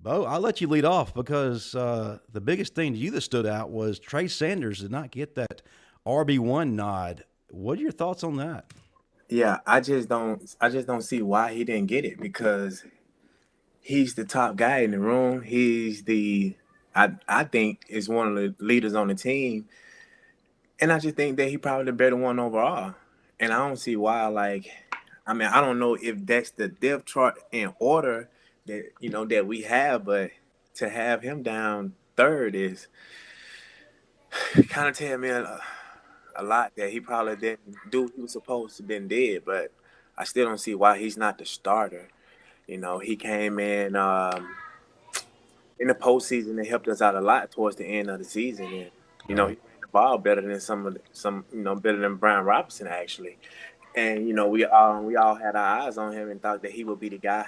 Bo, I'll let you lead off because the biggest thing to you that stood out was Trey Sanders did not get that RB1 nod. What are your thoughts on that? Yeah, I just don't see why he didn't get it because he's the top guy in the room. I think is one of the leaders on the team, and I just think that he probably the better one overall. And I don't see why. I mean, I don't know if that's the depth chart in order that that we have, but to have him down third is kind of tell me a lot that he probably didn't do what he was supposed to been did. But I still don't see why he's not the starter. He came in the postseason and helped us out a lot towards the end of the season, and he Right. ran the ball better than some better than Brian Robinson actually. And we all had our eyes on him and thought that he would be the guy.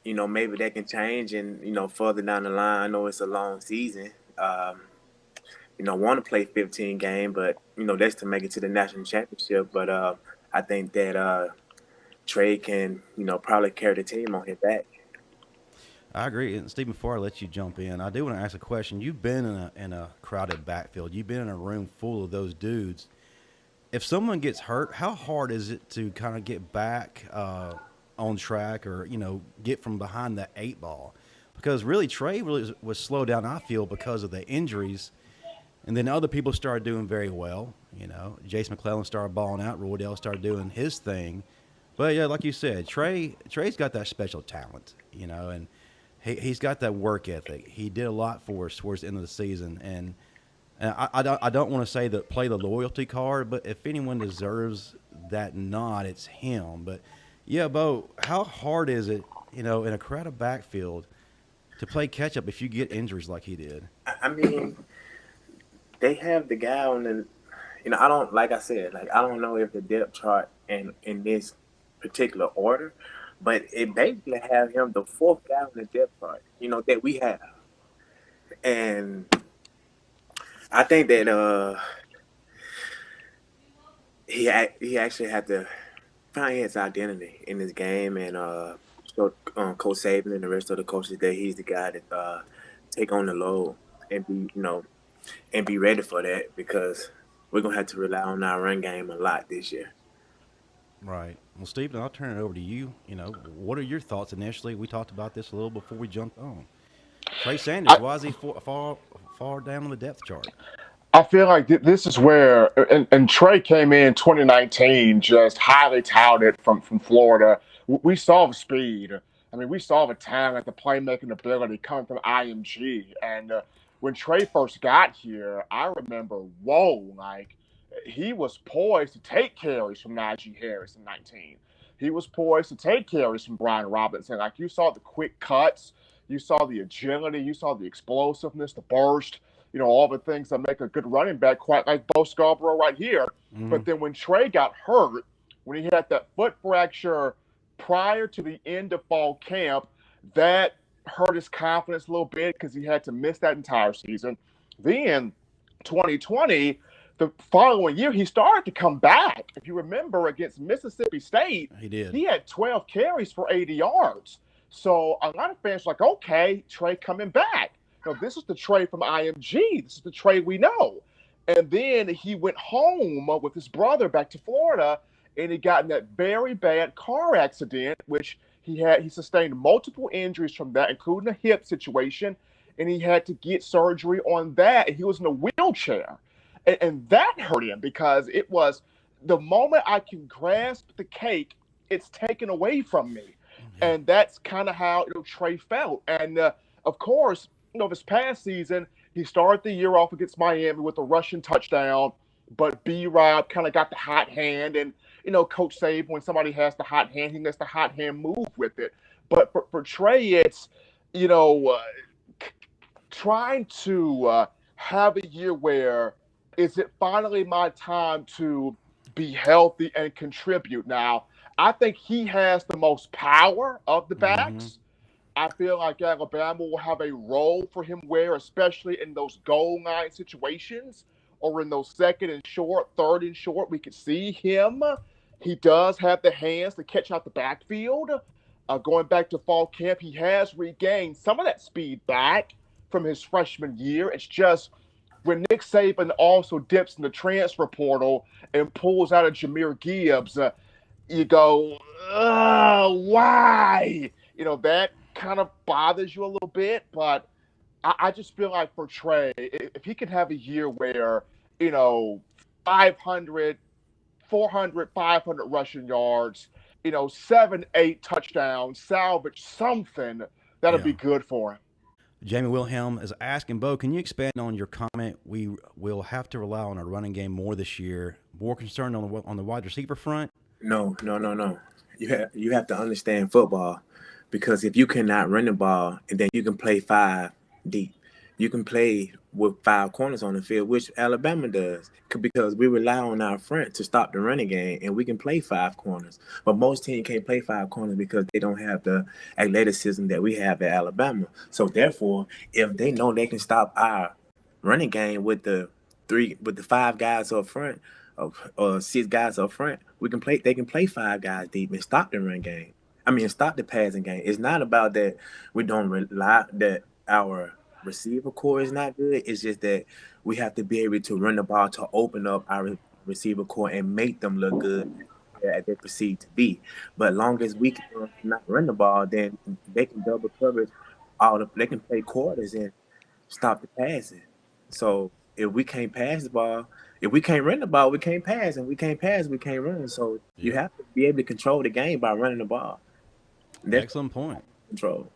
Maybe that can change and further down the line. I know it's a long season. Want to play 15 game, but that's to make it to the national championship. But I think that Trey can probably carry the team on his back. I agree. And Steve, before I let you jump in, I do want to ask a question. You've been in a crowded backfield. You've been in a room full of those dudes. If someone gets hurt, how hard is it to kind of get back on track or get from behind the eight ball? Because really, Trey really was slowed down. I feel because of the injuries, and then other people started doing very well. Jace McClellan started balling out. Roydell started doing his thing. But yeah, like you said, Trey's got that special talent. And he's got that work ethic. He did a lot for us towards the end of the season, and I don't want to say that play the loyalty card, but if anyone deserves that nod, it's him. But yeah, Bo, how hard is it, in a crowded backfield, to play catch up if you get injuries like he did? I mean, they have the guy on the. I don't like I said I don't know if the depth chart in this particular order, but it basically have him the fourth guy on the depth chart. That we have, and I think that he actually had to find his identity in this game and show Coach Saban and the rest of the coaches that he's the guy that take on the load and be ready for that because we're gonna have to rely on our run game a lot this year. Right. Well, Stephen, I'll turn it over to you. What are your thoughts initially? We talked about this a little before we jumped on. Trey Sanders, I, why is he far down on the depth chart? I feel like this is where, and Trey came in 2019 just highly touted from Florida. We saw the speed. I mean, we saw the talent, the playmaking ability coming from IMG. And when Trey first got here, I remember, whoa, like he was poised to take carries from Najee Harris in 19. He was poised to take carries from Brian Robinson. Like you saw the quick cuts, you saw the agility, you saw the explosiveness, the burst, all the things that make a good running back, quite like Bo Scarbrough right here. Mm-hmm. But then when Trey got hurt, when he had that foot fracture prior to the end of fall camp, that hurt his confidence a little bit because he had to miss that entire season. Then 2020, the following year, he started to come back. If you remember, against Mississippi State, He did. he had 12 carries for 80 yards. So a lot of fans were like, okay, Trey coming back. This is the Trey from IMG. This is the Trey we know. And then he went home with his brother back to Florida, and he got in that very bad car accident, which he sustained multiple injuries from that, including a hip situation, and he had to get surgery on that. And he was in a wheelchair. And that hurt him because it was the moment I can grasp the cake, it's taken away from me. Yeah. And that's kind of how Trey felt. And of course, this past season, he started the year off against Miami with a rushing touchdown, but B-Rob kind of got the hot hand. And, Coach Saban, when somebody has the hot hand, he lets the hot hand move with it. But for Trey, it's, trying to have a year where is it finally my time to be healthy and contribute? Now, I think he has the most power of the Mm-hmm. backs. I feel like Alabama will have a role for him where, especially in those goal line situations or in those second and short, third and short, we could see him. He does have the hands to catch out the backfield. Going back to fall camp, he has regained some of that speed back from his freshman year. It's just when Nick Saban also dips in the transfer portal and pulls out a Jahmyr Gibbs, you go, why? That kind of bothers you a little bit, but I just feel like for Trey, if he can have a year where, 500, 400, 500 rushing yards, 7, 8 touchdowns, salvage something, that'll Yeah. be good for him. Jamie Wilhelm is asking, Bo, can you expand on your comment? We will have to rely on our running game more this year. More concerned on the wide receiver front? No, no, no, no. You have to understand football, because if you cannot run the ball and then you can play five deep, you can play with five corners on the field, which Alabama does, because we rely on our front to stop the running game, and we can play five corners. But most teams can't play five corners because they don't have the athleticism that we have at Alabama. So therefore, if they know they can stop our running game with the five guys up front, or six guys up front, they can play five guys deep and stop the run game. I mean, stop the passing game. It's not about that we don't rely that our receiver core is not good. It's just that we have to be able to run the ball to open up our receiver core and make them look good as they proceed to be. But long as we can not run the ball, then they can double coverage they can play quarters and stop the passing. So if we can't pass the ball, if we can't run the ball, we can't pass, and we can't pass, we can't run. So you have to be able to control the game by running the ball. That's Excellent point. control.